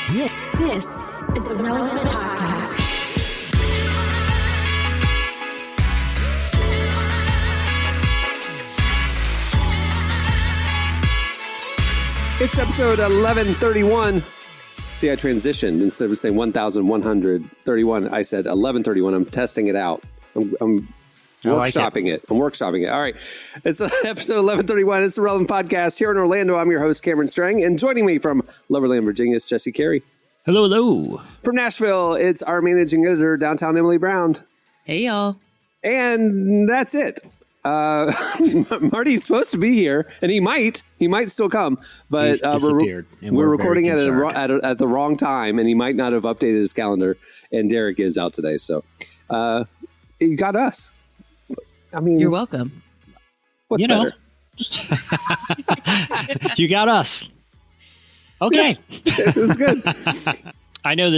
This is the Relevant Podcast. It's episode 1131. See, I transitioned. Instead of saying 1,131, I said 1131. I'm testing it out. I'm workshopping it. I'm workshopping it. All right. It's episode 1131. It's the Relevant Podcast here in Orlando. I'm your host, Cameron Strang. And joining me from Loverland, Virginia, is Jesse Carey. Hello, hello. From Nashville, it's our managing editor, downtown Emily Brown. Hey, y'all. And that's it. Marty's supposed to be here, and he might still come, but we're recording at the wrong time, and he might not have updated his calendar. And Derek is out today, so you got us. I mean, you're welcome. What's better? You got us. Okay, it's good. I know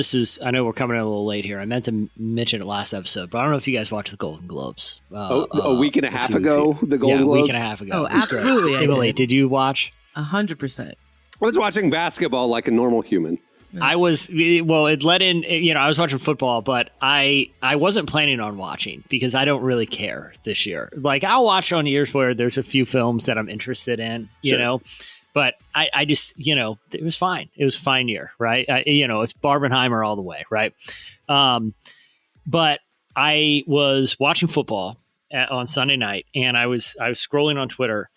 we're coming in a little late here. I meant to mention it last episode, but I don't know if you guys watched the Golden Globes. A week and a half ago, the Golden Globes? A week and a half ago. Oh, absolutely. Emily, did you watch? 100%. I was watching basketball like a normal human. I was, it led in, I was watching football, but I wasn't planning on watching because I don't really care this year. Like, I'll watch on years where there's a few films that I'm interested in, you know. But I just, it was fine. It was a fine year, right? It's Barbenheimer all the way, right? But I was watching football on Sunday night, and I was scrolling on Twitter,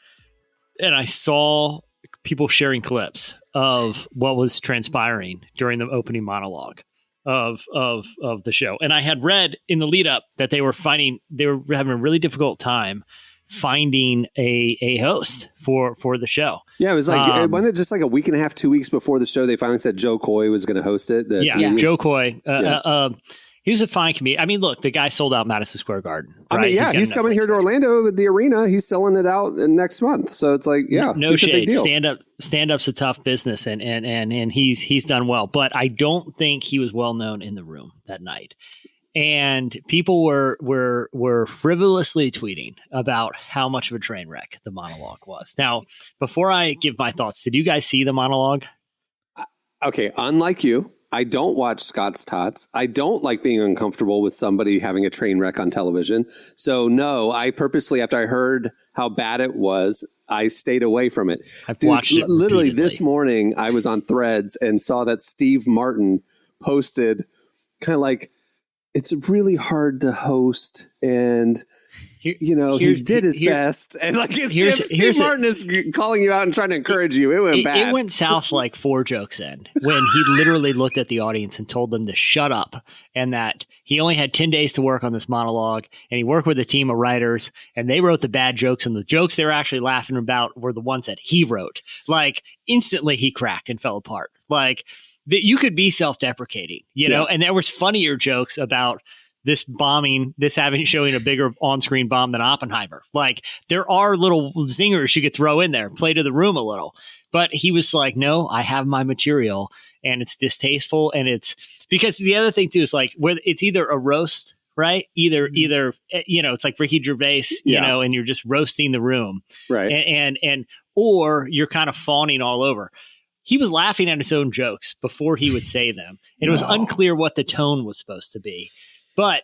and I saw people sharing clips of what was transpiring during the opening monologue of the show. And I had read in the lead up that they were having a really difficult time finding a host for the show. Yeah, it was like wasn't it just like a week and a half, 2 weeks before the show they finally said Joe Coy was going to host it? Joe Coy. He was a fine comedian. I mean, look, the guy sold out Madison Square Garden. Right? I mean, he's coming here to Orlando with the arena. He's selling it out next month. So it's like, no shade. Stand up's a tough business, and he's done well. But I don't think he was well known in the room that night. And people were frivolously tweeting about how much of a train wreck the monologue was. Now, before I give my thoughts, did you guys see the monologue? Okay, unlike you, I don't watch Scott's Tots. I don't like being uncomfortable with somebody having a train wreck on television. So no, I purposely, after I heard how bad it was, I stayed away from it. I've watched it literally this morning. I was on Threads and saw that Steve Martin posted kind of like, it's really hard to host, and he did his best. And like, Steve Martin is calling you out and trying to encourage you. It went bad. It went south like 4 jokes in when he literally looked at the audience and told them to shut up, and that he only had 10 days to work on this monologue, and he worked with a team of writers, and they wrote the bad jokes, and the jokes they were actually laughing about were the ones that he wrote. Like, instantly he cracked and fell apart. Like, that you could be self-deprecating, know, and there was funnier jokes about this showing a bigger on-screen bomb than Oppenheimer. Like, there are little zingers you could throw in there, play to the room a little. But he was like, no, I have my material, and it's distasteful. And it's because the other thing too is like, where it's either a roast, right? Either, it's like Ricky Gervais, and you're just roasting the room. Right. And or you're kind of fawning all over. He was laughing at his own jokes before he would say them. And it was unclear what the tone was supposed to be. But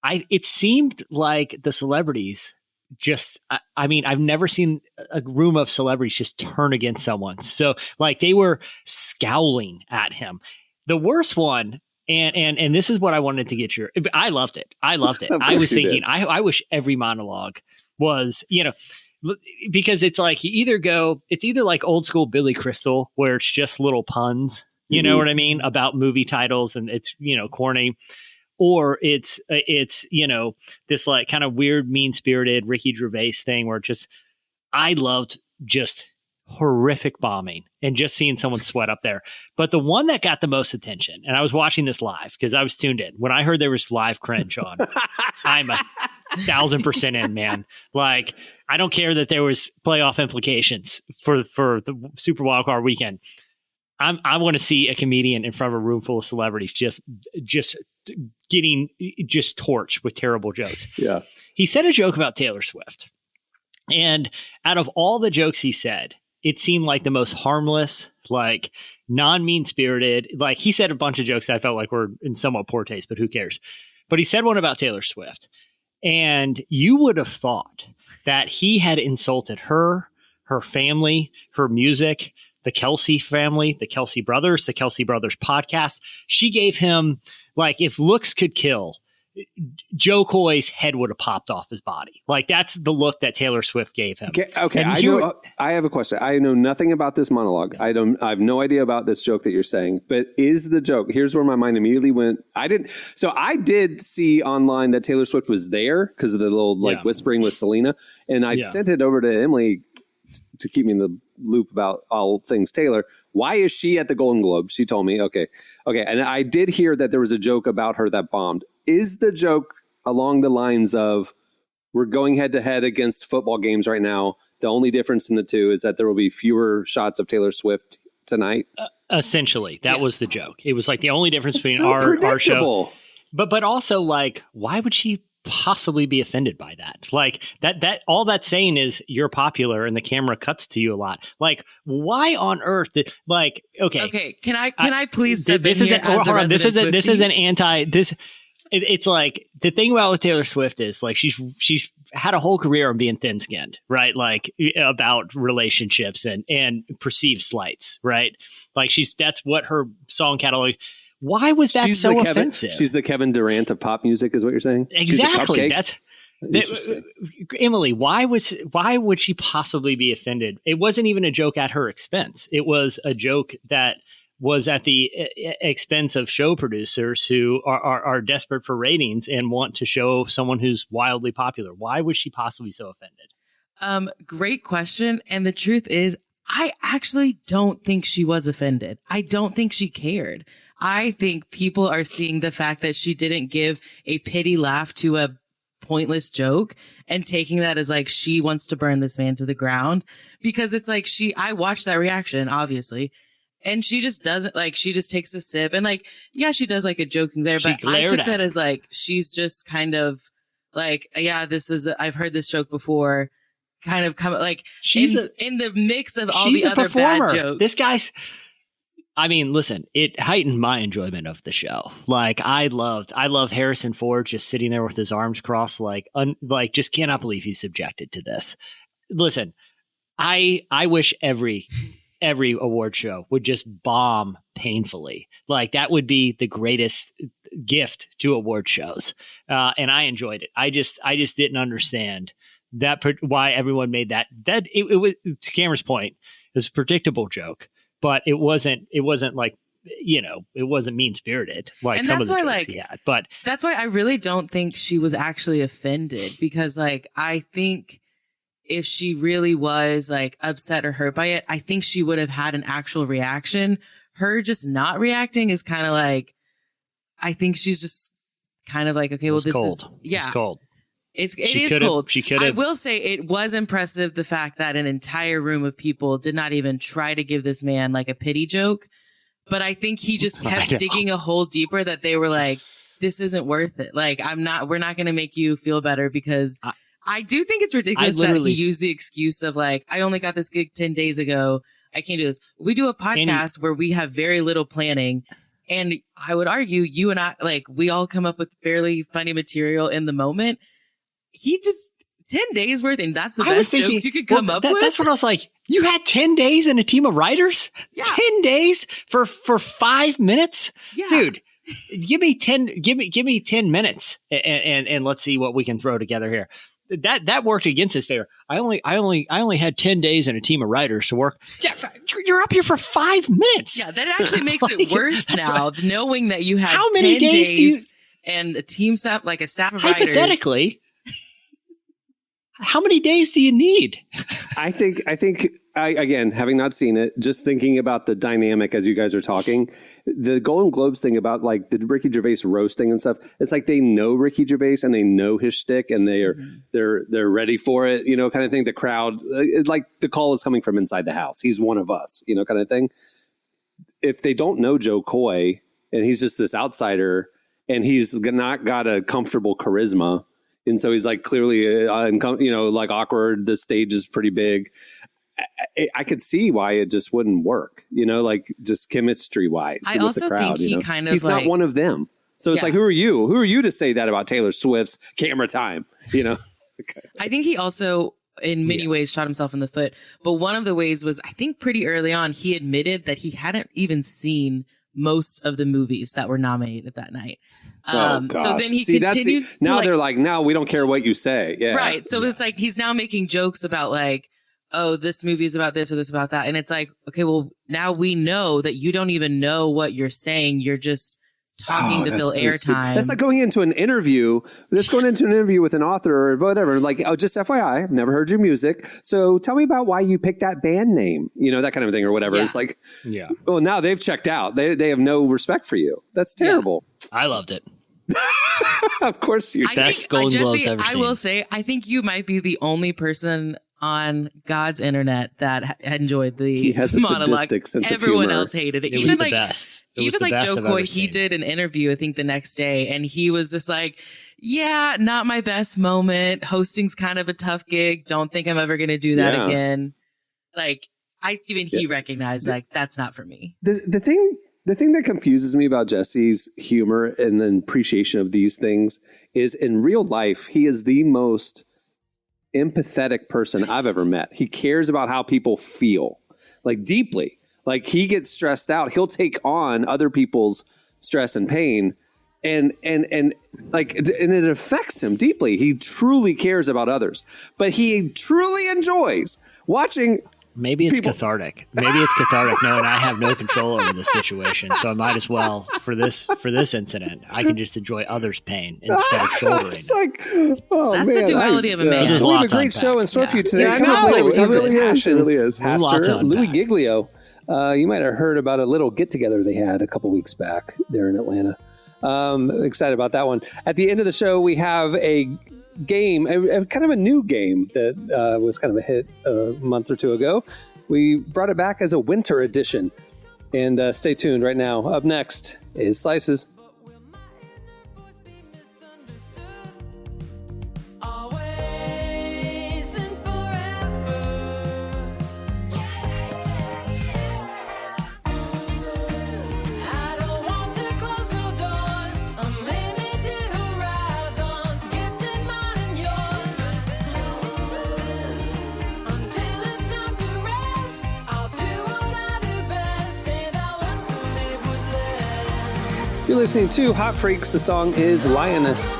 it seemed like the celebrities just, I've never seen a room of celebrities just turn against someone. So like they were scowling at him. The worst one, and this is what I wanted to get I loved it. I was thinking, I wish every monologue was, because it's like it's either like old school Billy Crystal where it's just little puns, you know what I mean, about movie titles, and it's, corny, or it's this like kind of weird, mean spirited Ricky Gervais thing where I loved just horrific bombing and just seeing someone sweat up there. But the one that got the most attention, and I was watching this live because I was tuned in when I heard there was live cringe on, I'm 1,000% in, man. Like, I don't care that there was playoff implications for the Super Wildcard weekend. I want to see a comedian in front of a room full of celebrities just getting torched with terrible jokes. Yeah. He said a joke about Taylor Swift. And out of all the jokes he said, it seemed like the most harmless, like, non-mean spirited. Like, he said a bunch of jokes that I felt like were in somewhat poor taste, but who cares? But he said one about Taylor Swift. And you would have thought that he had insulted her, her family, her music, the Kelsey family, the Kelsey Brothers podcast. She gave him, like, if looks could kill, Joe Coy's head would have popped off his body. Like, that's the look that Taylor Swift gave him. Okay. I have a question. I know nothing about this monologue. I have no idea about this joke that you're saying, but is the joke, here's where my mind immediately went. I did see online that Taylor Swift was there because of the little whispering with Selena. And I sent it over to Emily to keep me in the loop about all things Taylor. Why is she at the Golden Globes? She told me, okay. And I did hear that there was a joke about her that bombed. Is the joke along the lines of, we're going head to head against football games right now. The only difference in the two is that there will be fewer shots of Taylor Swift tonight? Essentially, that was the joke. It was like the only difference It's between so our show. predictable. But also, like, why would she possibly be offended by that? Like, that all that's saying is you're popular and the camera cuts to you a lot. Like, why on earth did, like, okay, can I please step this in is here as a resident this is Swiftie? an anti this it's like, the thing about with Taylor Swift is, like, she's had a whole career of being thin skinned, right? Like, about relationships and perceived slights, right? Like, that's what her song catalog. Why was that so offensive? She's the Kevin Durant of pop music, is what you're saying? Exactly. Interesting. Emily, why would she possibly be offended? It wasn't even a joke at her expense. It was a joke that was at the expense of show producers who are desperate for ratings and want to show someone who's wildly popular. Why was she possibly so offended? Great question. And the truth is, I actually don't think she was offended. I don't think she cared. I think people are seeing the fact that she didn't give a pity laugh to a pointless joke and taking that as like, she wants to burn this man to the ground, because it's like, I watched that reaction, obviously. And she just doesn't, like, she just takes a sip and, like, yeah, she does like a joking there, but I took that as like, she's just kind of like, yeah, I've heard this joke before, kind of come like, she's in the mix of all the other bad jokes. This guy's, I mean, listen, it heightened my enjoyment of the show. Like, I love Harrison Ford just sitting there with his arms crossed, like just cannot believe he's subjected to this. Listen, I wish every award show would just bomb painfully. Like, that would be the greatest gift to award shows. And I enjoyed it. I just didn't understand why everyone made that it was, to Cameron's point, it was a predictable joke, but it wasn't like, it wasn't mean spirited like some of the jokes he had. But that's why I really don't think she was actually offended, because like, I think if she really was like upset or hurt by it, I think she would have had an actual reaction. Her just not reacting is kind of like, I think she's just kind of like, okay, well, this cold. is, yeah, it's cold. It is cold. She could have. I will say it was impressive, the fact that an entire room of people did not even try to give this man like a pity joke. But I think he just kept digging a hole deeper, that they were like, this isn't worth it. Like, we're not going to make you feel better, because I do think it's ridiculous that he used the excuse of like, I only got this gig 10 days ago. I can't do this. We do a podcast where we have very little planning. And I would argue you and I, like, we all come up with fairly funny material in the moment. He just 10 days worth, and that's the best jokes you could come up with. That's what I was like. You had 10 days and a team of writers? Yeah. 10 days for 5 minutes? Yeah. Dude, give me 10 minutes and let's see what we can throw together here. That worked against his favor. I only had 10 days and a team of writers to work. Jeff, you're up here for 5 minutes. Yeah, that actually makes it worse now, knowing that you had how many 10 days do you, and a team staff, like a staff of writers. Hypothetically, how many days do you need? I think again, having not seen it, just thinking about the dynamic as you guys are talking, the Golden Globes thing about like the Ricky Gervais roasting and stuff. It's like they know Ricky Gervais and they know his shtick and they're ready for it, kind of thing. The crowd, like the call is coming from inside the house. He's one of us, kind of thing. If they don't know Joe Coy and he's just this outsider and he's not got a comfortable charisma, and so he's like clearly, like awkward. The stage is pretty big. I could see why it just wouldn't work, like just chemistry wise. I also the crowd, think he he's not one of them. So it's like, who are you? Who are you to say that about Taylor Swift's camera time? I think he also, in many ways, shot himself in the foot. But one of the ways was, I think pretty early on, he admitted that he hadn't even seen most of the movies that were nominated that night. So then he continues now they're like, now we don't care what you say. Yeah. Right. So it's like he's now making jokes about like, oh, this movie is about this or this about that. And it's like, okay, well, now we know that you don't even know what you're saying. You're just talking to fill airtime. That's like going into an interview. Just going into an interview with an author or whatever. Like, oh, just FYI, I've never heard your music. So tell me about why you picked that band name. That kind of thing or whatever. Yeah. It's like, well, now they've checked out. They have no respect for you. That's terrible. Yeah. I loved it. Of course you. Best Golden Globes ever seen. I will say, I think you might be the only person on God's internet that enjoyed the monologue. Sadistic sense Everyone of humor. else hated it. It was the best. Even like Joe Coy, he did an interview, I think, the next day, and he was just like, yeah, not my best moment. Hosting's kind of a tough gig. Don't think I'm ever going to do that again. Like, he recognized, like, that's not for me. The thing that confuses me about Jesse's humor and then appreciation of these things is in real life, he is the most empathetic person I've ever met. He cares about how people feel, like deeply. Like he gets stressed out. He'll take on other people's stress and pain and it affects him deeply. He truly cares about others, but he truly enjoys watching. Maybe it's cathartic. Maybe it's cathartic knowing I have no control over the situation. So I might as well, for this incident, I can just enjoy others' pain instead of shouldering. It's like, oh, that's man, the duality of a man. There's We have a lots great show in store for you today. Yeah, I know. It really is. Lots of Louie unpack. Giglio. You might have heard about a little get-together they had a couple weeks back there in Atlanta. Excited about that one. At the end of the show, we have a game, a kind of a new game that was kind of a hit a month or two ago. We brought it back as a winter edition. And stay tuned right now. Up next is Slices. You're listening to Hot Freaks. The song is Lioness.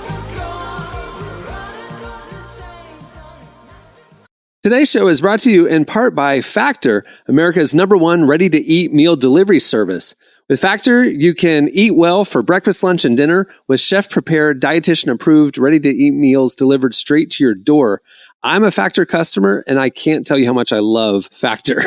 Today's show is brought to you in part by Factor, America's #1 ready-to-eat meal delivery service. With Factor, you can eat well for breakfast, lunch, and dinner with chef-prepared, dietitian-approved, ready-to-eat meals delivered straight to your door. I'm a Factor customer, and I can't tell you how much I love Factor.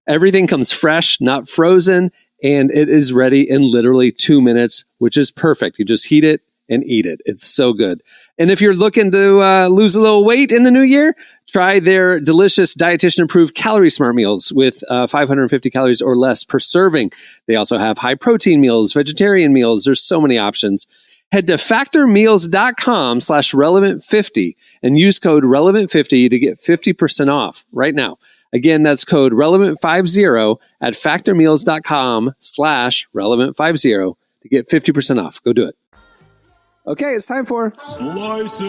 Everything comes fresh, not frozen, and it is ready in literally 2 minutes, which is perfect. You just heat it and eat it. It's so good. And if you're looking to lose a little weight in the new year, try their delicious dietitian-approved Calorie Smart meals with 550 calories or less per serving. They also have high-protein meals, vegetarian meals. There's so many options. Head to factormeals.com/relevant50 and use code relevant50 to get 50% off right now. Again, that's code relevant50 at factormeals.com/relevant50 to get 50% off. Go do it. Okay, it's time for Slices.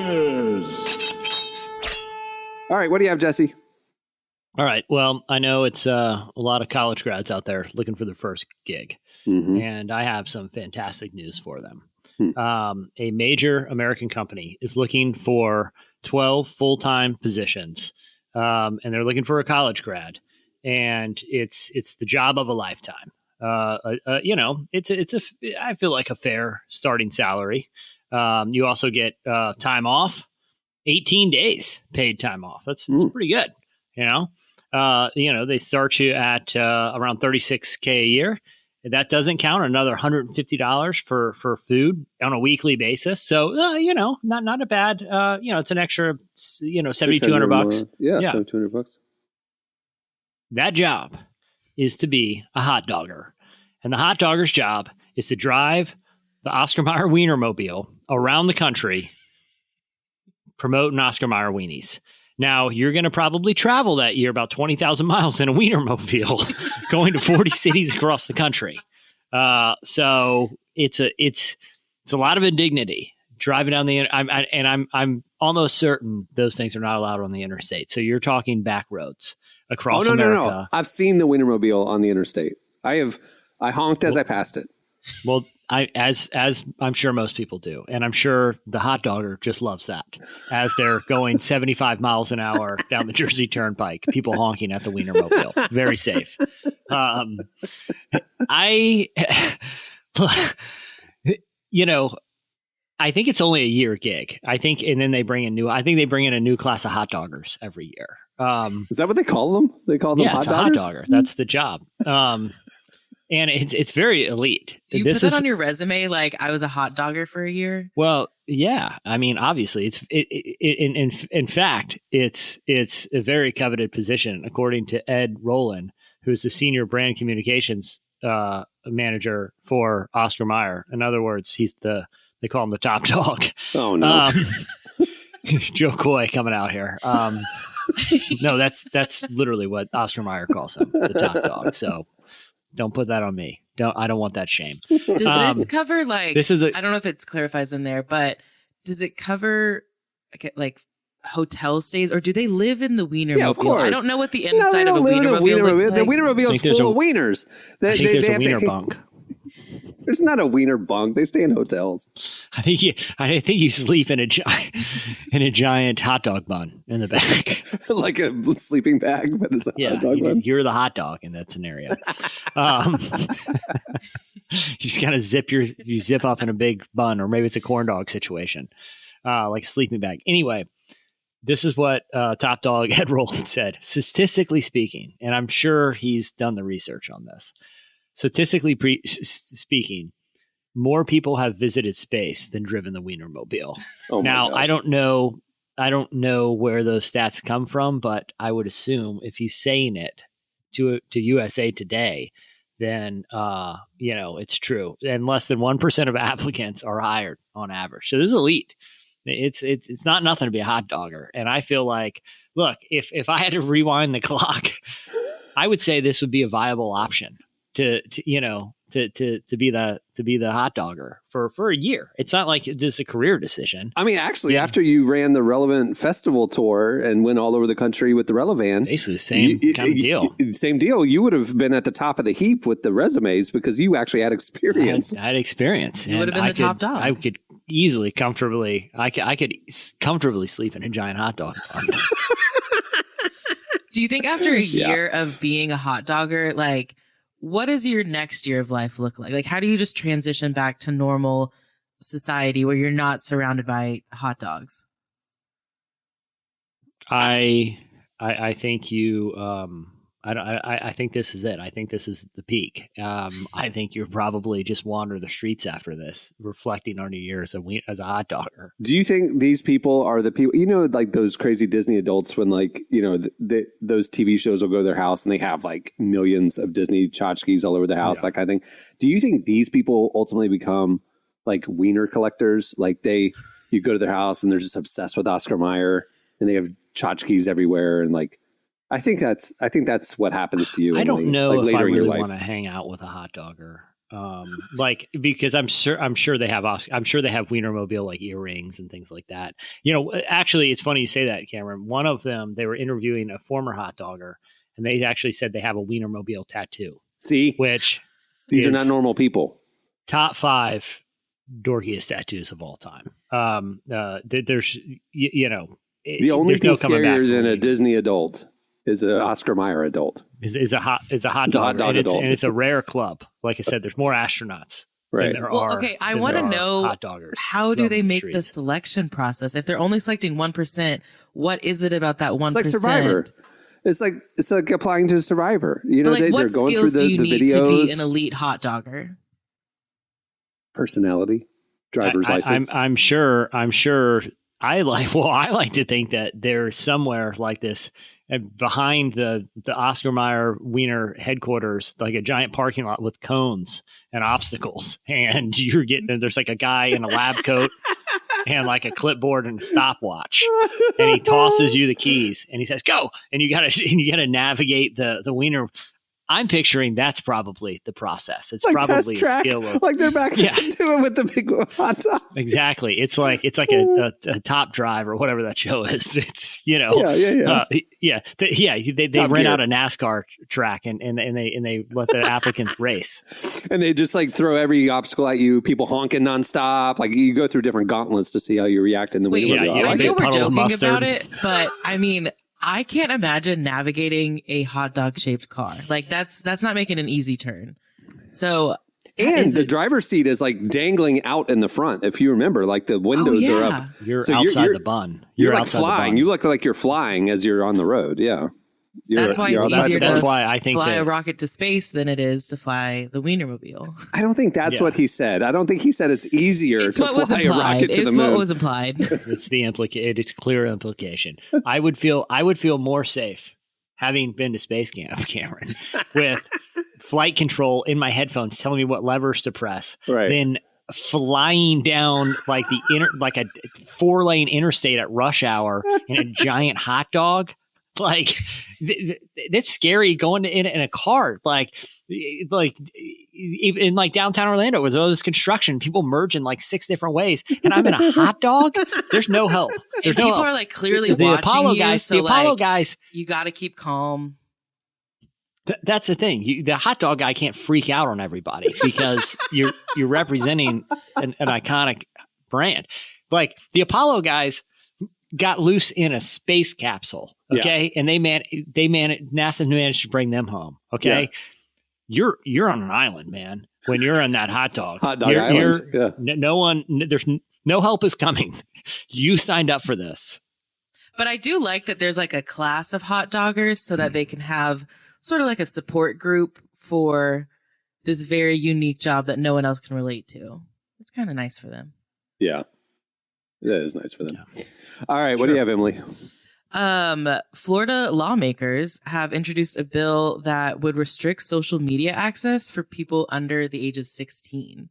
All right, what do you have, Jesse? All right. Well, I know it's a lot of college grads out there looking for their first gig, and I have some fantastic news for them. A major American company is looking for 12 full-time positions, and they're looking for a college grad, and it's the job of a lifetime. It's I feel like a fair starting salary. You also get time off, 18 days paid time off. That's pretty good. They start you at around $36K a year. That doesn't count another $150 for food on a weekly basis. So, not a bad, it's an extra, $7,200. Yeah. $7,200. That job is to be a hot dogger. And the hot dogger's job is to drive the Oscar Mayer Wienermobile around the country promoting Oscar Mayer weenies. Now, you're going to probably travel that year about 20,000 miles in a Wienermobile, going to 40 cities across the country. So it's a lot of indignity driving down the. I'm almost certain those things are not allowed on the interstate. So you're talking back roads across America. No. I've seen the Wienermobile on the interstate. I honked as I passed it. Well, as I'm sure most people do, and I'm sure the hot dogger just loves that. As they're going 75 miles an hour down the Jersey Turnpike, people honking at the Wienermobile. Very safe. I think it's only a year gig. And then they bring in a new class of hot doggers every year. Is that what they call them? They call them hot doggers? Hot dogger. That's the job. And it's very elite. Do you put that on your resume? Like, I was a hot dogger for a year? Well, yeah. I mean, obviously, in fact, it's a very coveted position, according to Ed Rowland, who's the senior brand communications manager for Oscar Mayer. In other words, they call him the top dog. Oh no. Joe Coy coming out here. No, that's literally what Oscar Mayer calls him, the top dog. So don't put that on me. I don't want that shame. Does this cover I don't know if it clarifies in there, but does it cover like hotel stays, or do they live in the Wienermobile? Yeah, of course. I don't know what the inside of a Wienermobile looks like. The Wienermobile's full of wieners. I think there's a wiener bunk. There's not a wiener bunk. They stay in hotels. I think you sleep in a giant hot dog bun in the back, like a sleeping bag, but it's a hot dog bun. You're the hot dog in that scenario. You just kind of zip up in a big bun, or maybe it's a corn dog situation, like a sleeping bag. Anyway, this is what top dog Ed Rowland said. Statistically speaking, and I'm sure he's done the research on this. Statistically speaking, more people have visited space than driven the Wienermobile. Oh now, gosh. I don't know where those stats come from, but I would assume if he's saying it to USA Today, then it's true. And less than 1% of applicants are hired on average. So this is elite. It's not nothing to be a hot dogger. And I feel like, look, if I had to rewind the clock, I would say this would be a viable option to be the hot dogger for a year. It's not like this is a career decision. I mean, actually, after you ran the Relevant Festival tour and went all over the country with the Relevant, basically the same kind of deal. Same deal. You would have been at the top of the heap with the resumes because you actually had experience. I had experience. You would have been the top dog. I could easily, comfortably sleep in a giant hot dog. Do you think after a year of being a hot dogger, like, what does your next year of life look like? Like, how do you just transition back to normal society where you're not surrounded by hot dogs? I think you. I think this is it. I think this is the peak. I think you're probably just wander the streets after this, reflecting on your year as a hot dogger. Do you think these people are the people, like those crazy Disney adults when those TV shows will go to their house and they have like millions of Disney tchotchkes all over the house, that kind of thing. Do you think these people ultimately become like wiener collectors? Like you go to their house and they're just obsessed with Oscar Mayer and they have tchotchkes everywhere and like, I think that's what happens to you. I don't know like if later I really in your life. want to hang out with a hot dogger, because I'm sure they have Wienermobile like earrings and things like that. Actually, it's funny you say that, Cameron. One of them, they were interviewing a former hot dogger, and they actually said they have a Wienermobile tattoo. See, which these are not normal people. Top 5 dorkiest tattoos of all time. There's the only thing scarier than a Disney adult is an Oscar Mayer adult. Is a hot dog adult. And it's a rare club. Like I said, there's more astronauts than there are. Okay, I want to know hot doggers. How do they make the selection process? If they're only selecting 1%, what is it about that 1%? It's like Survivor. It's like applying to Survivor. What they're going skills through do you the need videos. to be an elite hot dogger? Personality, driver's license. I'm sure. I like to think that there's somewhere like this behind the Oscar Mayer Wiener headquarters, like a giant parking lot with cones and obstacles. And there's like a guy in a lab coat and like a clipboard and a stopwatch, and he tosses you the keys and he says, "Go!" And you gotta navigate the wiener. I'm picturing that's probably the process. It's like probably test track, a skill of, like they're back Yeah. to it with the big hot dog. exactly. It's like a Top Drive or whatever that show is. It's Yeah. They Top rent Gear. out a NASCAR track and they let the applicants race. And they just like throw every obstacle at you, people honking nonstop. Like you go through different gauntlets to see how you react in the Wait, wiener yeah, wheel. yeah. I Big know we're puddle of joking mustard. about it, but I mean, I can't imagine navigating a hot dog shaped car. Like that's not making an easy turn. So, And the driver's seat is like dangling out in the front. If you remember, like the windows are up. You're So outside the bun. You're like outside the flying. bun. You look like you're flying as you're on the road. Yeah. That's why it's outside easier the bun. That's to why I think fly that a rocket to space than it is to fly the Wienermobile. I don't think that's what he said. I don't think he said it's easier It's to what was fly a implied. rocket to the It's moon. what was implied. it's the it's clear implication. I would feel more safe having been to space camp, Cameron, with flight control in my headphones telling me what levers to press, Right. than flying down like like a 4-lane interstate at rush hour in a giant hot dog. Like that's scary going in a car. Like even in like downtown Orlando, with all this construction, people merge in like 6 different ways, and I'm in a hot dog. There's no help. There's And no people help. are like clearly The watching Apollo you, guys. so The Apollo like, guys. you got to keep calm. That's the thing. The hot dog guy can't freak out on everybody because you're representing an iconic brand. Like the Apollo guys got loose in a space capsule, okay, and NASA managed to bring them home, okay. You're on an island, man. When you're on that hot dog, Island. no one. There's no help is coming. You signed up for this. But I do like that there's like a class of hot doggers so that they can have sort of like a support group for this very unique job that no one else can relate to. It's kind of nice for them. Yeah. That is nice for them. All right. What do you have, Emily? Florida lawmakers have introduced a bill that would restrict social media access for people under the age of 16,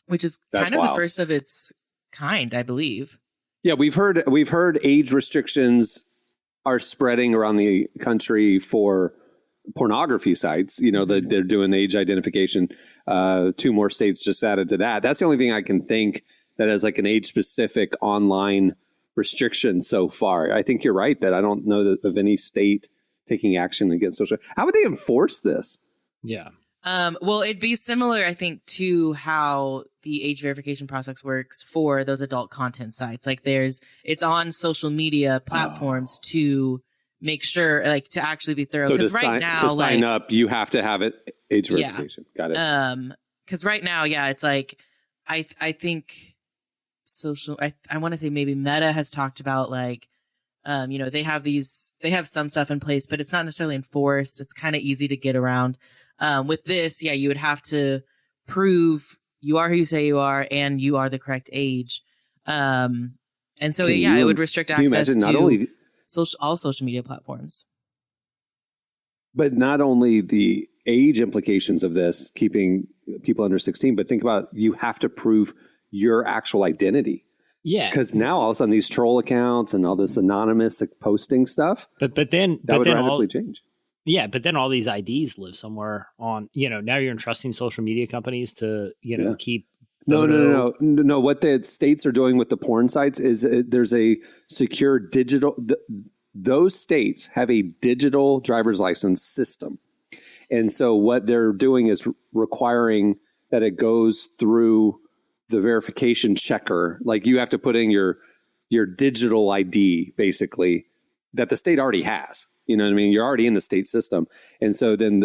which is That's kind of wild. the first of its kind, I believe. Yeah, we've heard age restrictions are spreading around the country for pornography sites. You know, that they're doing age identification. 2 more states just added to that. That's the only thing I can think that has like an age specific online restriction so far. I think you're right that I don't know of any state taking action against social. How would they enforce this? Yeah. Well, it'd be similar, I think, to how the age verification process works for those adult content sites. Like it's on social media platforms to make sure, like, to actually be thorough. So to, sign up, you have to have it age verification. Got it. Because right now, it's like, I think I want to say maybe Meta has talked about like, they have some stuff in place, but it's not necessarily enforced. It's kind of easy to get around. With this, you would have to prove you are who you say you are and you are the correct age. And so, it would restrict access to all social media platforms. But not only the age implications of this, keeping people under 16, but think about you have to prove your actual identity. Yeah. Because now all of a sudden these troll accounts and all this anonymous posting stuff, but then that would then radically change. Yeah, but then all these IDs live somewhere on, now you're entrusting social media companies to, keep. No. What the states are doing with the porn sites is there's a secure digital, those states have a digital driver's license system. And so what they're doing is requiring that it goes through the verification checker. Like you have to put in your digital ID, basically, that the state already has. You know what I mean? You're already in the state system. And so then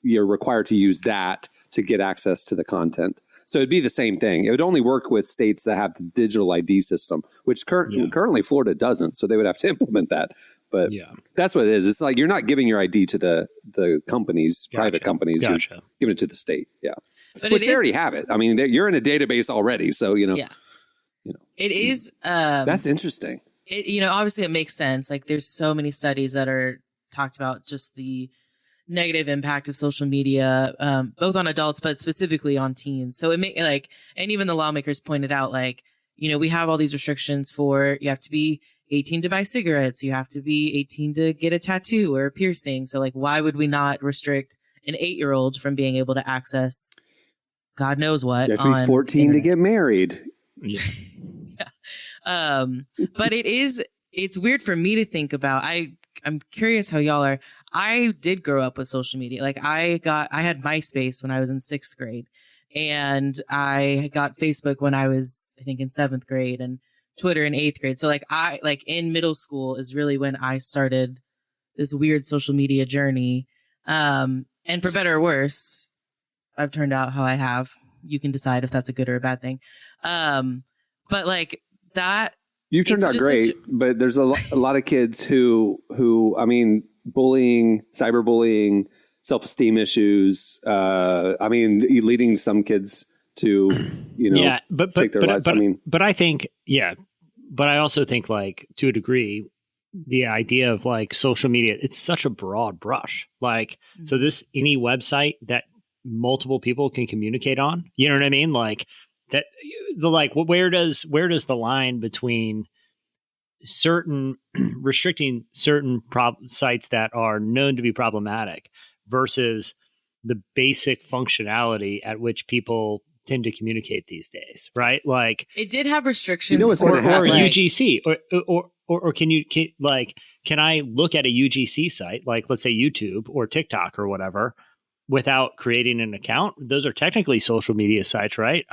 you're required to use that to get access to the content. So it'd be the same thing. It would only work with states that have the digital ID system, which currently Florida doesn't. So they would have to implement that. But that's what it is. It's like you're not giving your ID to the companies, private companies. You're giving it to the state. Yeah. But which they already have it. I mean, you're in a database already. So, it is. That's interesting. Obviously it makes sense. Like there's so many studies that are talked about just the negative impact of social media, both on adults, but specifically on teens. So and even the lawmakers pointed out, we have all these restrictions for, you have to be 18 to buy cigarettes. You have to be 18 to get a tattoo or a piercing. So why would we not restrict an 8-year-old from being able to access God knows what? You have to be 14 to get married. Yeah. But it's weird for me to think about. I'm curious how y'all are. I did grow up with social media. I had MySpace when I was in 6th grade, and I got Facebook when I was, I think, in 7th grade, and Twitter in 8th grade. So in middle school is really when I started this weird social media journey. And for better or worse, I've turned out how I have. You can decide if that's a good or a bad thing. But that. You've turned out great, but there's a lot of kids who, bullying, cyberbullying, self-esteem issues. Leading some kids to, take their lives. But I think, but I also think to a degree, the idea of social media, it's such a broad brush. So this, any website that multiple people can communicate on, you know what I mean? Where does the line between certain restricting certain sites that are known to be problematic versus the basic functionality at which people tend to communicate these days, right? It did have restrictions what's going to happen. UGC or can I look at a UGC site, let's say YouTube or TikTok or whatever, without creating an account? Those are technically social media sites, right?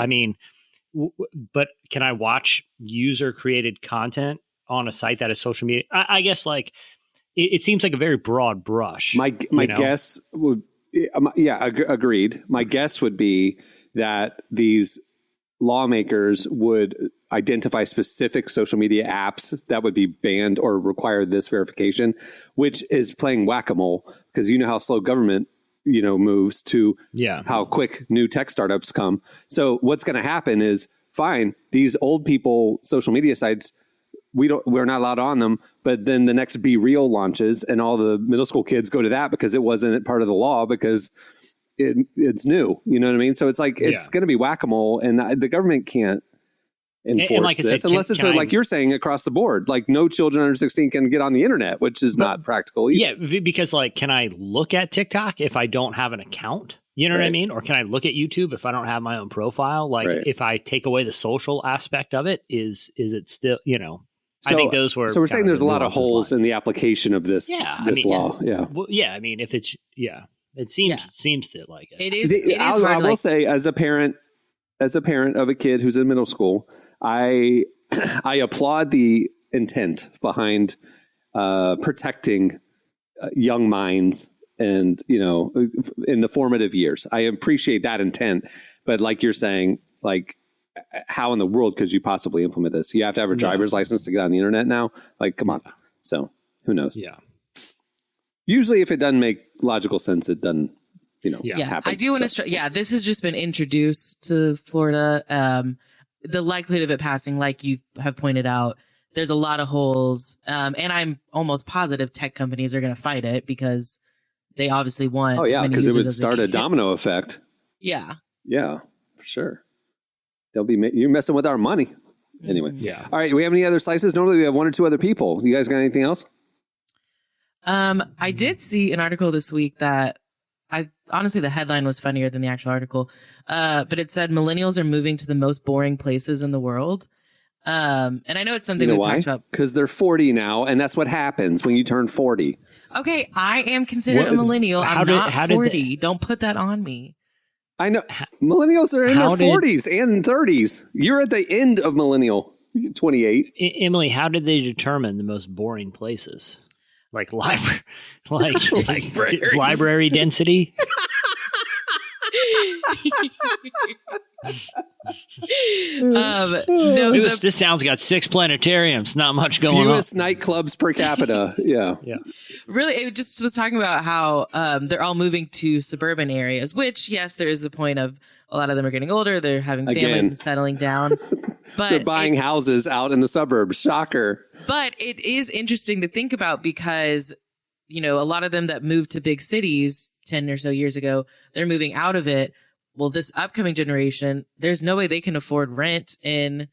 But can I watch user created content on a site that is social media? I guess it seems like a very broad brush. My guess would, agreed. My guess would be that these lawmakers would identify specific social media apps that would be banned or require this verification, which is playing whack-a-mole, because you know how slow government moves to how quick new tech startups come. So what's going to happen is, fine, these old people social media sites, we're not allowed on them, but then the next Be Real launches and all the middle school kids go to that because it wasn't part of the law because it's new. You know what I mean? So it's it's going to be whack-a-mole, and the government can't enforce this unless it's like you're saying across the board. No children under 16 can get on the internet, which is not practical either. Yeah, because can I look at TikTok if I don't have an account? You know what I mean? Or can I look at YouTube if I don't have my own profile? If I take away the social aspect of it, is it still, I think those were. So we're saying there's a lot of holes in the application of this law. Yeah. Well, if it's, it seems to it. It is. I will say, as a parent of a kid who's in middle school, I applaud the intent behind protecting young minds and, in the formative years. I appreciate that intent. But like you're saying, how in the world could you possibly implement this? You have to have a driver's license to get on the internet now? Come on. So who knows? Yeah. Usually if it doesn't make logical sense, it doesn't, happen. I do want to this has just been introduced to Florida. The likelihood of it passing, like you have pointed out, there's a lot of holes. And I'm almost positive tech companies are going to fight it because they obviously want. Oh, yeah, because it would start a domino effect. Yeah. Yeah, for sure. You're messing with our money. Anyway. Yeah. All right. Do we have any other slices? Normally we have one or two other people. You guys got anything else? I did see an article this week that honestly, the headline was funnier than the actual article. But it said millennials are moving to the most boring places in the world. And I know it's something we've talked about. Because they're 40 now, and that's what happens when you turn 40. Okay, I am considered a millennial. I'm not 40. Don't put that on me. I know. Millennials are in their 40s and 30s. You're at the end of millennial, 28. Emily, how did they determine the most boring places? Library density? This town's got 6 planetariums. Not much going on. Fewest nightclubs per capita. Yeah. Really, it just was talking about how they're all moving to suburban areas, which, yes, there is the point of a lot of them are getting older. They're having families and settling down. But they're buying houses out in the suburbs. Shocker. But it is interesting to think about because a lot of them that moved to big cities 10 or so years ago, they're moving out of it. Well, this upcoming generation, there's no way they can afford rent in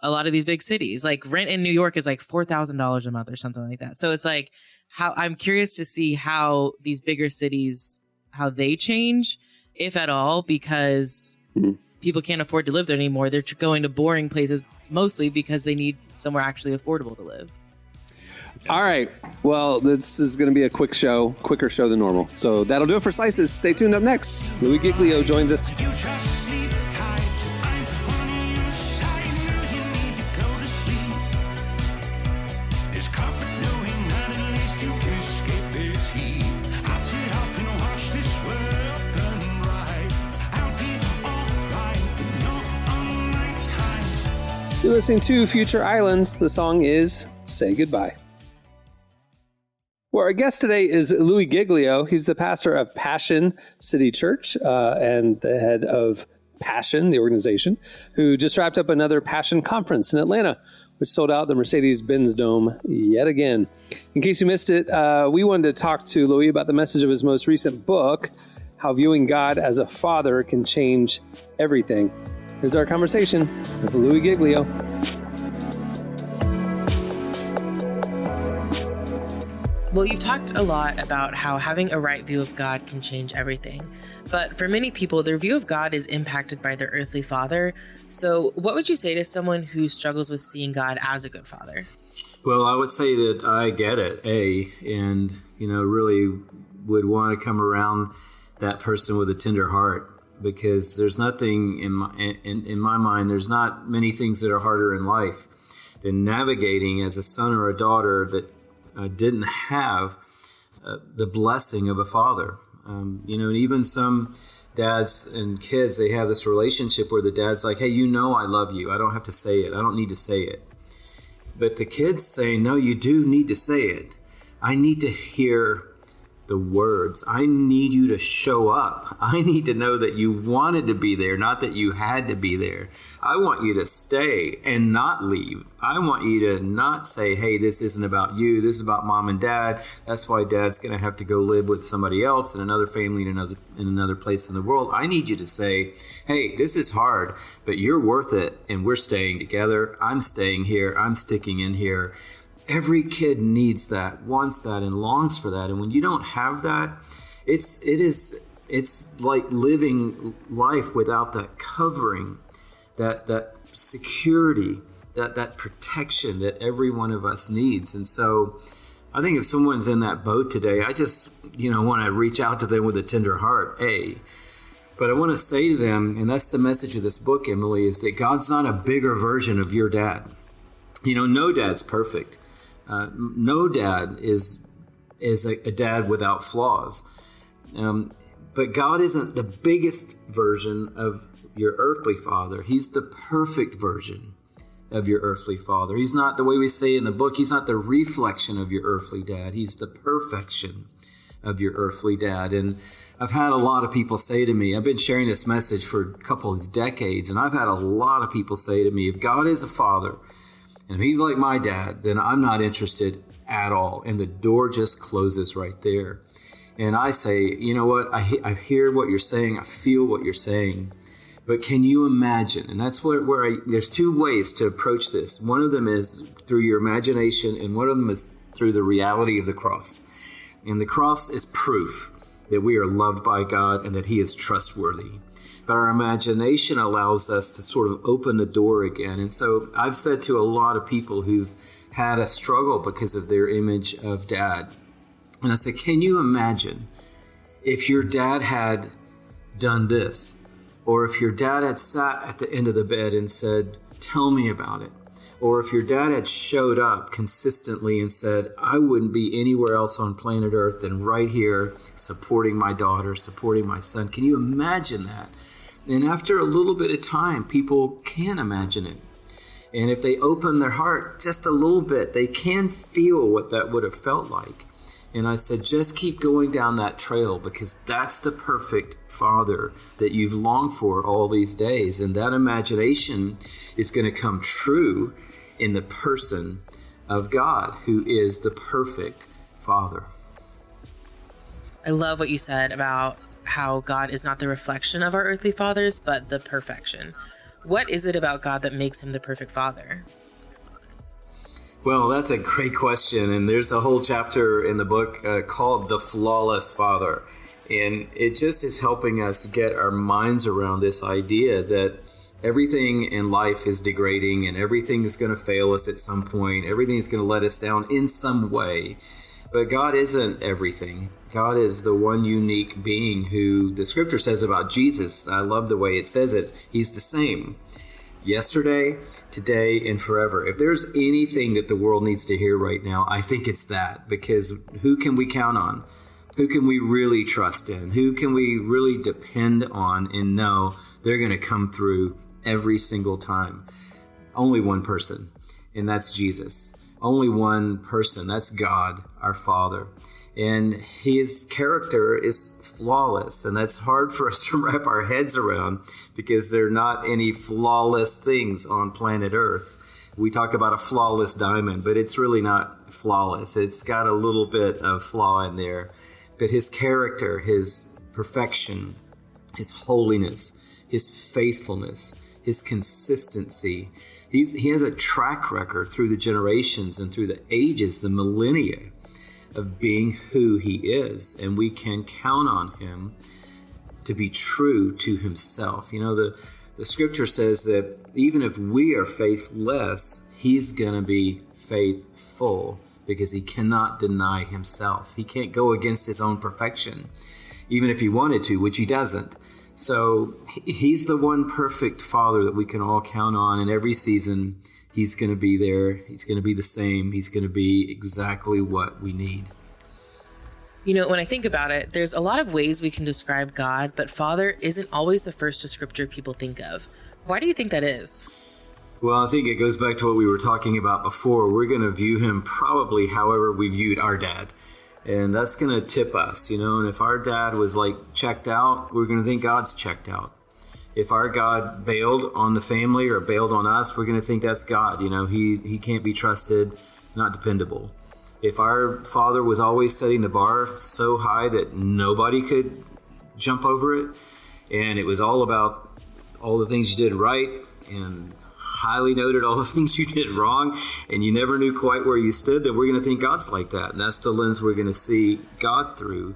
a lot of these big cities. Like rent in New York is like $4,000 a month or something like that. So it's like I'm curious to see how these bigger cities, how they change, if at all, because people can't afford to live there anymore. They're going to boring places mostly because they need somewhere actually affordable to live. All right. Well, this is going to be a quicker show than normal. So that'll do it for Slices. Stay tuned. Up next, Louie Giglio joins us. You're listening to Future Islands. The song is Say Goodbye. Well, our guest today is Louie Giglio. He's the pastor of Passion City Church and the head of Passion, the organization, who just wrapped up another Passion conference in Atlanta, which sold out the Mercedes-Benz Dome yet again. In case you missed it, we wanted to talk to Louie about the message of his most recent book, How Viewing God as a Father Can Change Everything. Here's our conversation with Louie Giglio. Well, you've talked a lot about how having a right view of God can change everything. But for many people, their view of God is impacted by their earthly father. So what would you say to someone who struggles with seeing God as a good father? Well, I would say that I get it, and, really would want to come around that person with a tender heart, because there's nothing in my mind, there's not many things that are harder in life than navigating as a son or a daughter that didn't have the blessing of a father. And even some dads and kids, they have this relationship where the dad's like, hey, I love you. I don't have to say it. I don't need to say it. But the kids say, no, you do need to say it. I need to hear the words. I need you to show up. I need to know that you wanted to be there, not that you had to be there. I want you to stay and not leave. I want you to not say, hey, this isn't about you. This is about mom and dad. That's why dad's going to have to go live with somebody else in another family in another place in the world. I need you to say, hey, this is hard, but you're worth it, and we're staying together. I'm staying here. I'm sticking in here. Every kid needs that, wants that, and longs for that. And when you don't have that, it's like living life without that covering, that security, that protection that every one of us needs. And so I think if someone's in that boat today, I just, want to reach out to them with a tender heart, But I want to say to them, and that's the message of this book, Emily, is that God's not a bigger version of your dad. No dad's perfect. No dad is a dad without flaws. But God isn't the biggest version of your earthly father. He's the perfect version of your earthly father. He's not, the way we say in the book, he's not the reflection of your earthly dad. He's the perfection of your earthly dad. And I've had a lot of people say to me, I've been sharing this message for a couple of decades, and I've had a lot of people say to me, if God is a father, and if he's like my dad, then I'm not interested at all. And the door just closes right there. And I say, you know what? I hear what you're saying. I feel what you're saying. But can you imagine? And that's there's two ways to approach this. One of them is through your imagination, and one of them is through the reality of the cross. And the cross is proof that we are loved by God and that he is trustworthy. But our imagination allows us to sort of open the door again. And so I've said to a lot of people who've had a struggle because of their image of dad, and I said, can you imagine if your dad had done this, or if your dad had sat at the end of the bed and said, tell me about it, or if your dad had showed up consistently and said, I wouldn't be anywhere else on planet Earth than right here supporting my daughter, supporting my son. Can you imagine that? And after a little bit of time, people can imagine it. And if they open their heart just a little bit, they can feel what that would have felt like. And I said, just keep going down that trail, because that's the perfect father that you've longed for all these days. And that imagination is going to come true in the person of God, who is the perfect father. I love what you said about how God is not the reflection of our earthly fathers, but the perfection. What is it about God that makes him the perfect father? Well, that's a great question. And there's a whole chapter in the book called The Flawless Father. And it just is helping us get our minds around this idea that everything in life is degrading and everything is going to fail us at some point. Everything is going to let us down in some way. But God isn't everything. God is the one unique being who the scripture says about Jesus. I love the way it says it. He's the same yesterday, today, and forever. If there's anything that the world needs to hear right now, I think it's that. Because who can we count on? Who can we really trust in? Who can we really depend on and know they're going to come through every single time? Only one person, and that's Jesus. Only one person, that's God, our Father. And his character is flawless, and that's hard for us to wrap our heads around because there are not any flawless things on planet Earth. We talk about a flawless diamond, but it's really not flawless. It's got a little bit of flaw in there. But his character, his perfection, his holiness, his faithfulness, his consistency, he has a track record through the generations and through the ages, the millennia, of being who he is. And we can count on him to be true to himself. You know, the scripture says that even if we are faithless, he's going to be faithful because he cannot deny himself. He can't go against his own perfection, even if he wanted to, which he doesn't. So he's the one perfect father that we can all count on. And every season, he's going to be there. He's going to be the same. He's going to be exactly what we need. You know, when I think about it, there's a lot of ways we can describe God, but Father isn't always the first descriptor people think of. Why do you think that is? Well, I think it goes back to what we were talking about before. We're going to view him probably however we viewed our dad. And that's going to tip us, you know. And if our dad was like checked out, we're going to think God's checked out. If our God bailed on the family or bailed on us, we're going to think that's God. You know, he can't be trusted, not dependable. If our father was always setting the bar so high that nobody could jump over it, and it was all about all the things you did right and highly noted all the things you did wrong, and you never knew quite where you stood, then we're going to think God's like that. And that's the lens we're going to see God through.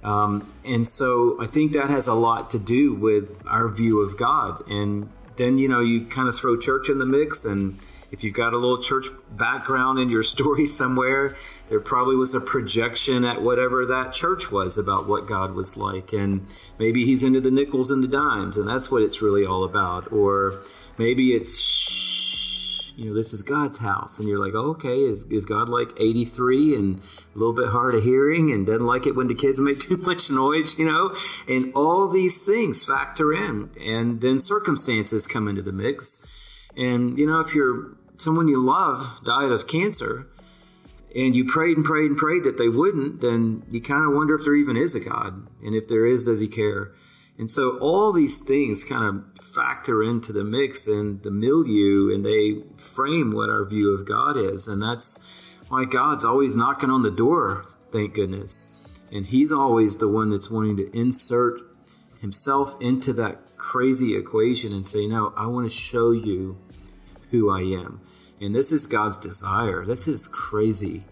And so I think that has a lot to do with our view of God. And then, you know, you kind of throw church in the mix. And if you've got a little church background in your story somewhere, there probably was a projection at whatever that church was about what God was like. And maybe he's into the nickels and the dimes, and that's what it's really all about. Or maybe it's, you know, this is God's house. And you're like, oh, okay, is God like 83 and a little bit hard of hearing and doesn't like it when the kids make too much noise, you know? And all these things factor in. And then circumstances come into the mix. And, you know, if someone you love died of cancer and you prayed and prayed and prayed that they wouldn't, then you kind of wonder if there even is a God. And if there is, does he care? And so all these things kind of factor into the mix and the milieu, and they frame what our view of God is. And that's why God's always knocking on the door, thank goodness. And he's always the one that's wanting to insert himself into that crazy equation and say, no, I want to show you who I am. And this is God's desire. This is crazy.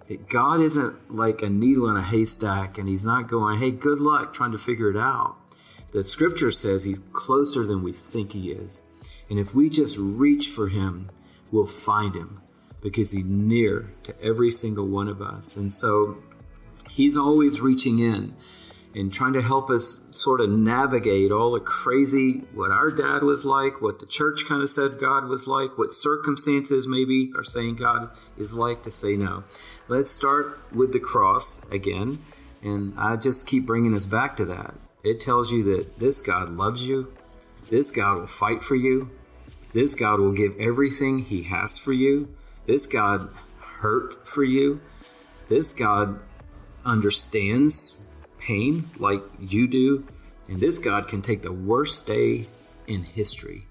That God isn't like a needle in a haystack, and he's not going, hey, good luck trying to figure it out. The scripture says he's closer than we think he is. And if we just reach for him, we'll find him because he's near to every single one of us. And so he's always reaching in and trying to help us sort of navigate all the crazy, what our dad was like, what the church kind of said God was like, what circumstances maybe are saying God is like, to say no. Let's start with the cross again. And I just keep bringing us back to that. It tells you that this God loves you. This God will fight for you. This God will give everything he has for you. This God hurt for you. This God understands pain like you do. And this God can take the worst day in history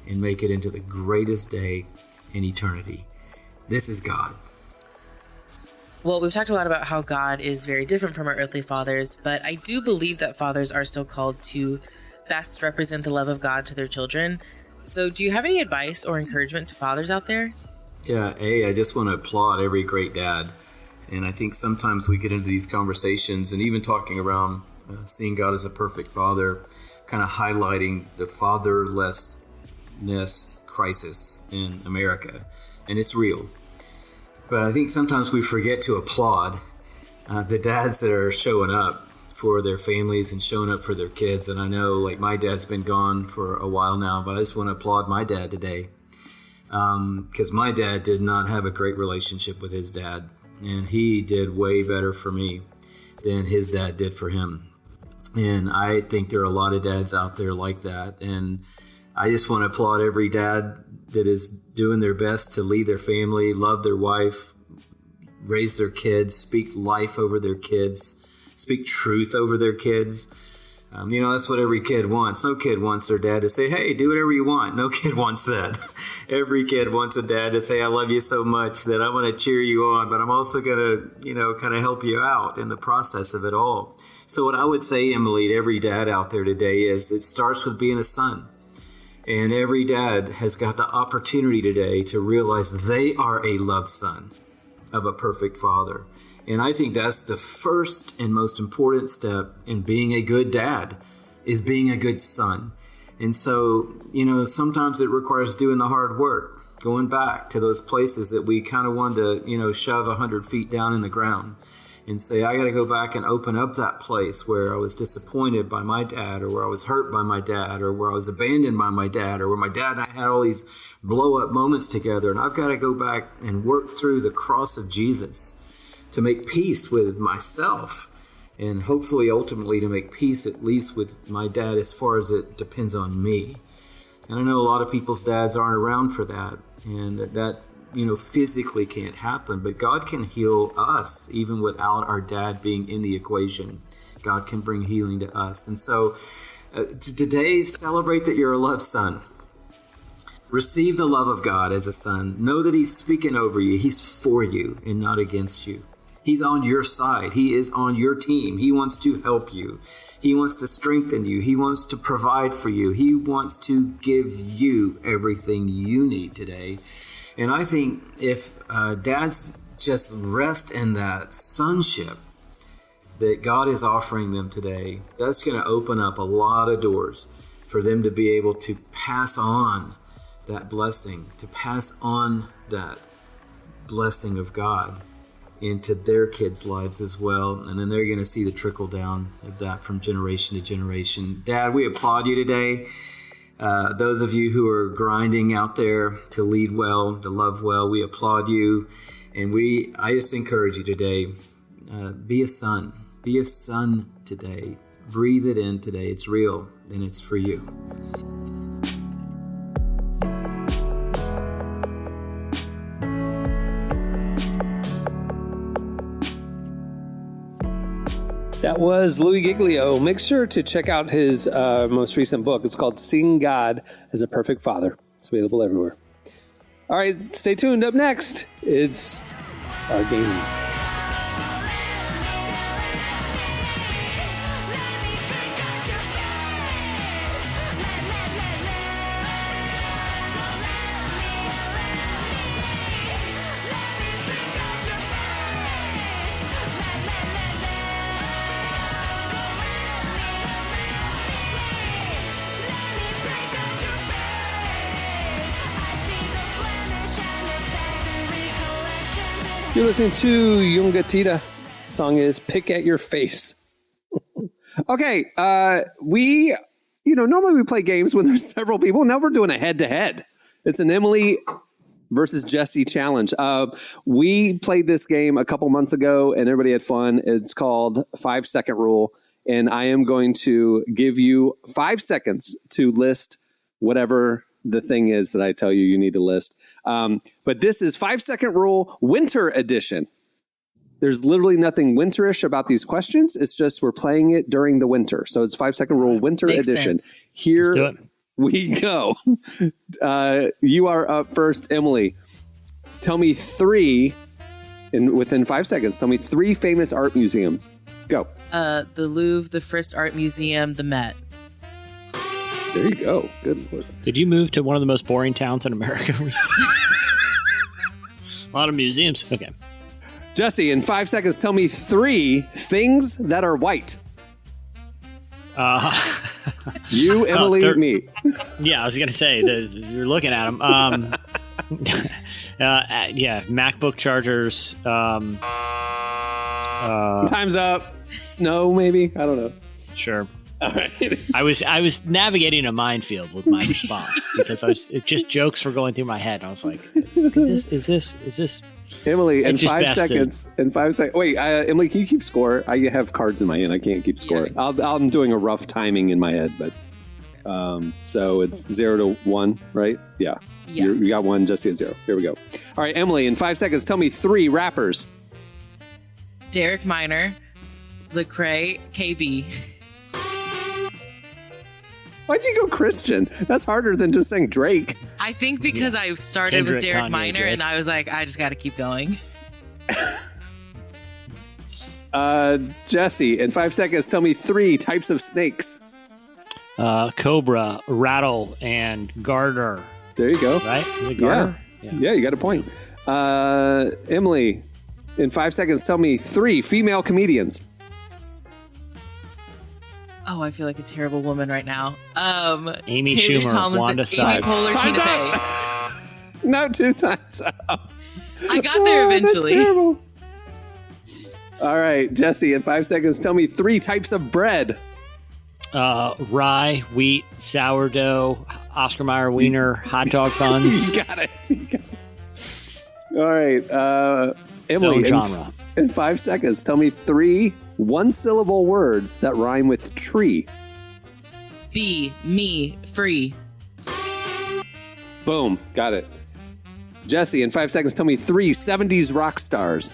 and make it into the greatest day in eternity. This is God. Well, we've talked a lot about how God is very different from our earthly fathers, but I do believe that fathers are still called to best represent the love of God to their children. So do you have any advice or encouragement to fathers out there? Yeah, I just want to applaud every great dad. And I think sometimes we get into these conversations and even talking around seeing God as a perfect father, kind of highlighting the fatherlessness crisis in America. And it's real. But I think sometimes we forget to applaud the dads that are showing up for their families and showing up for their kids. And I know, like, my dad's been gone for a while now, but I just want to applaud my dad today. Because my dad did not have a great relationship with his dad. And he did way better for me than his dad did for him. And I think there are a lot of dads out there like that. And I just want to applaud every dad that is doing their best to lead their family, love their wife, raise their kids, speak life over their kids, speak truth over their kids. That's what every kid wants. No kid wants their dad to say, hey, do whatever you want. No kid wants that. Every kid wants a dad to say, I love you so much that I want to cheer you on, but I'm also going to, kind of help you out in the process of it all. So what I would say, Emily, to every dad out there today is it starts with being a son. And every dad has got the opportunity today to realize they are a loved son of a perfect father. And I think that's the first and most important step in being a good dad, is being a good son. And so, sometimes it requires doing the hard work, going back to those places that we kind of wanted to, shove 100 feet down in the ground and say, I got to go back and open up that place where I was disappointed by my dad, or where I was hurt by my dad, or where I was abandoned by my dad, or where my dad and I had all these blow up moments together. And I've got to go back and work through the cross of Jesus to make peace with myself, and hopefully ultimately to make peace at least with my dad as far as it depends on me. And I know a lot of people's dads aren't around for that, and that physically can't happen, but God can heal us even without our dad being in the equation. God can bring healing to us. And so today, celebrate that you're a loved son. Receive the love of God as a son. Know that he's speaking over you. He's for you and not against you. He's on your side. He is on your team. He wants to help you. He wants to strengthen you. He wants to provide for you. He wants to give you everything you need today. And I think if dads just rest in that sonship that God is offering them today, that's going to open up a lot of doors for them to be able to pass on that blessing, to pass on that blessing of God into their kids' lives as well. And then they're going to see the trickle down of that from generation to generation. Dad, we applaud you today. Those of you who are grinding out there to lead well, to love well, we applaud you. And I just encourage you today, be a son. Be a son today. Breathe it in today. It's real and it's for you. That was Louie Giglio. Make sure to check out his most recent book. It's called Seeing God as a Perfect Father. It's available everywhere. All right, stay tuned. Up next, it's our game. You're listening to Yungatita. The song is Pick at Your Face. Okay, we, normally we play games when there's several people. Now we're doing a head-to-head. It's an Emily versus Jesse challenge. We played this game a couple months ago, and everybody had fun. It's called 5-second rule, and I am going to give you 5 seconds to list whatever the thing is that I tell you need to list. But this is 5-second rule, winter edition. There's literally nothing winterish about these questions. It's just we're playing it during the winter. So it's 5-second rule, winter Makes edition. sense. Here we go. You are up first, Emily. Tell me 3 within 5 seconds, tell me 3 famous art museums. Go. The Louvre, the Frisch Art Museum, the Met. There you go. Good Lord. Did you move to one of the most boring towns in America? A lot of museums. Okay. Jesse, in 5 seconds, tell me 3 things that are white. You, Emily, me. Yeah, I was going to say, you're looking at them. Yeah, MacBook chargers. Time's up. Snow, maybe? I don't know. Sure. All right. I was navigating a minefield with my response because just jokes were going through my head. And I was like, is this Emily, in It's just 5 bested. seconds. In 5 seconds. Wait, Emily, can you keep score? I have cards in my hand. I can't keep score. Yeah. I'm doing a rough timing in my head, but so it's 0 to 1, right? Yeah. Yeah. You got 1. Jesse has 0. Here we go. All right, Emily, in 5 seconds, tell me 3 rappers. Derek Minor, Lecrae, KB. Why'd you go Christian? That's harder than just saying Drake. I think because I started with Kendrick, Derek Kanye, Minor, Drake. and I was like, I just got to keep going. Jesse, in 5 seconds, tell me 3 types of snakes. Cobra, rattle, and garter? There you go. Right? Is it garter? Yeah, you got a point. Emily, in 5 seconds, tell me 3 female comedians. Oh, I feel like a terrible woman right now. Amy Taylor Schumer, Tomlinson, Wanda Amy Sykes. Poehler, Time's Tina up. Fey. No, 2 times up. I got there Oh, eventually. That's terrible. All right, Jesse, in 5 seconds, tell me 3 types of bread. Rye, wheat, sourdough, Oscar Mayer wiener, hot dog buns. You got it. All right, Emily, Its own genre. in 5 seconds, tell me 3 one-syllable words that rhyme with tree. Be, me, free. Boom, got it. Jesse, in 5 seconds, tell me 3 70s rock stars.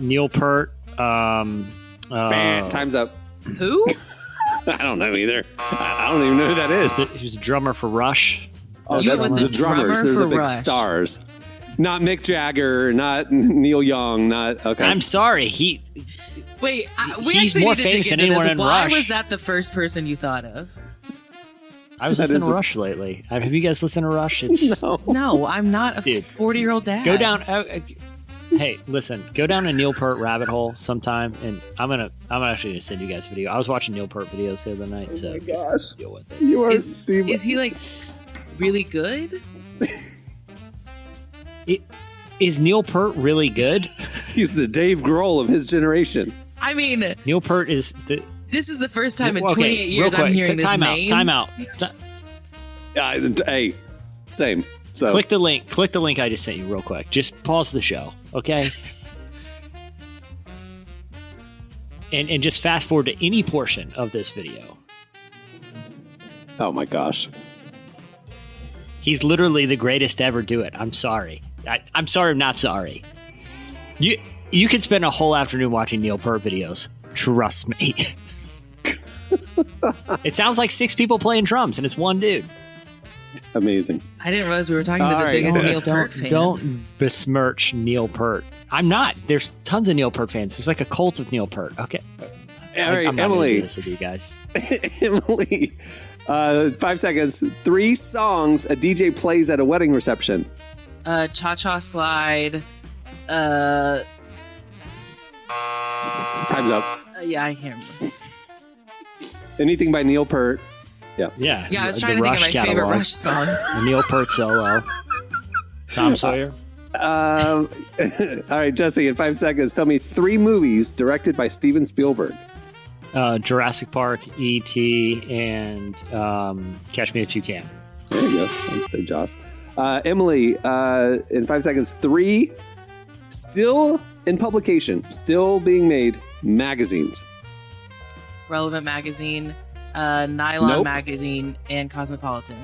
Neil Peart. Time's up. Who? I don't know either. I don't even know who that is. He's a drummer for Rush. Oh, You went with the the drummers. drummer They're the for big Rush. stars. Not Mick Jagger, not Neil Young, not... Okay. I'm sorry. Wait, we He's actually more need to famous dig than into anyone this. in Why Rush. was that the first person you thought of? I was That listening is to a- Rush lately. Have you guys listened to Rush? It's No, I'm not a Dude. 40-year-old dad. go down. Hey, listen, go down a Neil Peart rabbit hole sometime, and I'm actually gonna send you guys a video. I was watching Neil Peart videos the other night, so gosh. just deal with it. You are Is he like really good? Is Neil Peart really good? He's the Dave Grohl of his generation. I mean, Neil Peart is the. this is the first time in Okay, 28 years real I'm quick, hearing this time name. out. Hey, same. So Click the link. Click the link I just sent you real quick. Just pause the show, okay? And just fast forward to any portion of this video. Oh my gosh. He's literally the greatest to ever do it. I'm sorry. I'm sorry. I'm not sorry. You could spend a whole afternoon watching Neil Peart videos. Trust me. It sounds like 6 people playing drums, and it's one dude. Amazing. I didn't realize we were talking to All the right. biggest Don't- Neil Peart fan. Don't besmirch Neil Peart. I'm not. There's tons of Neil Peart fans. There's like a cult of Neil Peart. Okay. All right, I'm not gonna do Emily. this with you guys. Emily. 5 seconds. 3 songs a DJ plays at a wedding reception. Cha-Cha Slide. Time's up. Yeah, I can't remember. Anything by Neil Peart. Yeah. Yeah, I was the trying to think of Rush my favorite catalog. Rush song. The Neil Peart solo. Tom Sawyer. All right, Jesse, in 5 seconds, tell me 3 movies directed by Steven Spielberg. Jurassic Park, E.T., and Catch Me If You Can. There you go. I'd say Joss. Emily, in 5 seconds, 3 still in publication, still being made magazines. Relevant Magazine, Nylon Nope. Magazine, and Cosmopolitan.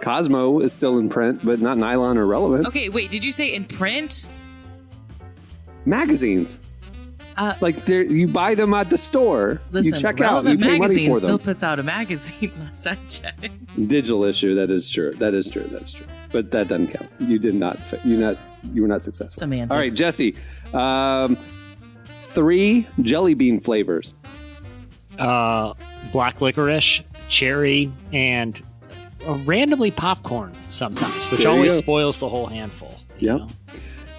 Cosmo is still in print, but not Nylon or Relevant. Okay, wait, did you say in print? Magazines. You buy them at the store. Listen, you check out. You Relevant pay money Magazine for them. still puts out a magazine. Last I checked. Digital issue. That is true. That is true. But that doesn't count. You did not. You were not successful. Semantics. All right, Jesse. 3 jelly bean flavors. Black licorice, cherry, and randomly popcorn sometimes, which always spoils the whole handful. Yep.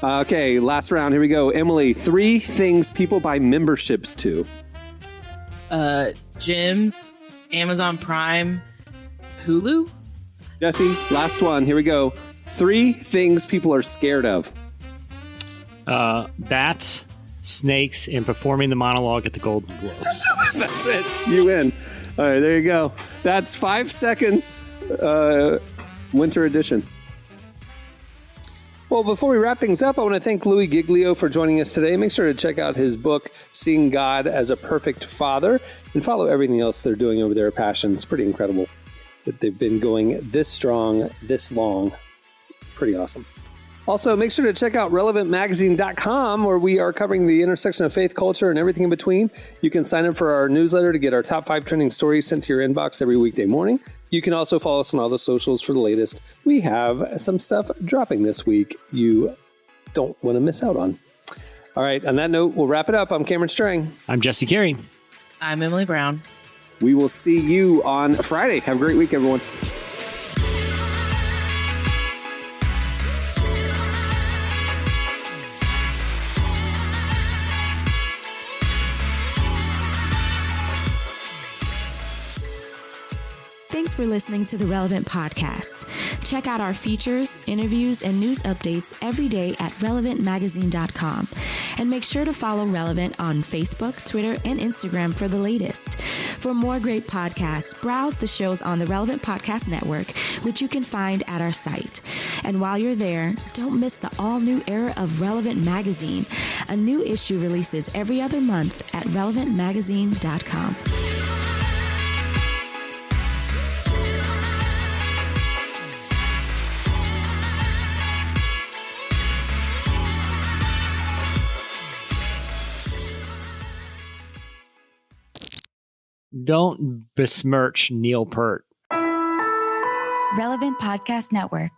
Okay, last round. Here we go. Emily, 3 things people buy memberships to. Gyms, Amazon Prime, Hulu. Jesse, last one. Here we go. 3 things people are scared of. Bats, snakes, and performing the monologue at the Golden Globes. That's it. You win. All right, there you go. That's 5 seconds. Winter edition. Well, before we wrap things up, I want to thank Louie Giglio for joining us today. Make sure to check out his book, Seeing God as a Perfect Father, and follow everything else they're doing over there at Passion. It's pretty incredible that they've been going this strong, this long. Pretty awesome. Also, make sure to check out relevantmagazine.com, where we are covering the intersection of faith, culture, and everything in between. You can sign up for our newsletter to get our top 5 trending stories sent to your inbox every weekday morning. You can also follow us on all the socials for the latest. We have some stuff dropping this week you don't want to miss out on. All right, on that note, we'll wrap it up. I'm Cameron Strang. I'm Jesse Carey. I'm Emily Brown. We will see you on Friday. Have a great week, everyone. Thanks for listening to the Relevant Podcast. Check out our features, interviews, and news updates every day at relevantmagazine.com. And make sure to follow Relevant on Facebook, Twitter, and Instagram for the latest. For more great podcasts, browse the shows on the Relevant Podcast Network, which you can find at our site. And while you're there, don't miss the all-new era of Relevant Magazine. A new issue releases every other month at relevantmagazine.com. Don't besmirch Neil Peart. Relevant Podcast Network.